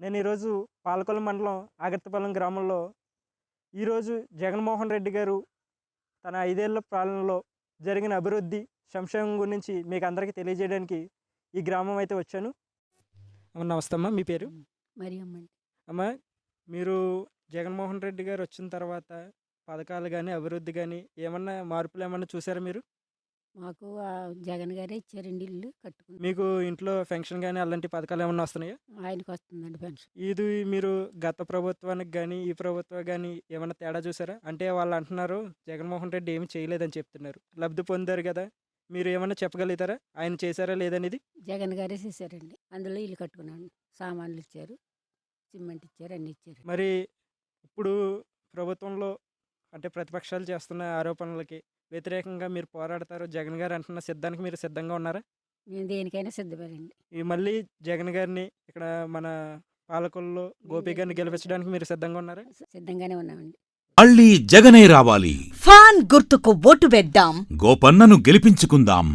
నేను ఈరోజు పాలకొల్లు మండలం ఆగర్తపాలెం గ్రామంలో ఈరోజు జగన్మోహన్ రెడ్డి గారు తన 5 ఏళ్ల పాలనలో జరిగిన అభివృద్ధి, సంక్షేమం గురించి మీకు అందరికీ తెలియజేయడానికి ఈ గ్రామం అయితే వచ్చాను. నమస్తే అమ్మ, మీ పేరు? మరియమ్మ అండి. అమ్మ, మీరు జగన్మోహన్ రెడ్డి గారు వచ్చిన తర్వాత పథకాలు కానీ, అభివృద్ధి కానీ ఏమన్నా మార్పులు ఏమన్నా చూసారా మీరు? మాకు జగన్ గారే ఇచ్చారండి ఇల్లు కట్టుకుని. మీకు ఇంట్లో పెన్షన్ కానీ అలాంటి పథకాలు ఏమన్నా వస్తున్నాయా? ఆయనకు వస్తుందండి పెన్షన్. ఇది మీరు గత ప్రభుత్వానికి కానీ ఈ ప్రభుత్వం కానీ ఏమైనా తేడా చూసారా? అంటే వాళ్ళు అంటున్నారు జగన్మోహన్ రెడ్డి ఏమి చేయలేదని చెప్తున్నారు, లబ్ధి పొందారు కదా, మీరు ఏమన్నా చెప్పగలుగుతారా ఆయన చేశారా లేదనేది? జగన్ గారే చేశారండి. అందులో ఇల్లు కట్టుకున్నాను. సామాన్లు ఇచ్చారు, సిమెంట్ ఇచ్చారు, అన్ని ఇచ్చారు. మరి ఇప్పుడు ప్రభుత్వంలో అంటే ప్రతిపక్షాలు చేస్తున్న ఆరోపణలకి వ్యతిరేకంగా మీరు పోరాడతారు, జగన్ గారు అంటున్న సిద్ధానికి మీరు సిద్ధంగా ఉన్నారా? మేము దేనికైనా సిద్ధమేనండి. ఈ మళ్ళీ జగన్ గారిని ఇక్కడ మన పాలకొల్లో గోపి గారిని గెలిపించడానికి మీరు సిద్ధంగా ఉన్నారా? సిద్ధంగానే ఉన్నామండి. మళ్ళీ జగనే రావాలి. ఫ్యాన్ గుర్తుకు ఓటు వేద్దాం. గోపన్నను గెలిపించుకుందాం.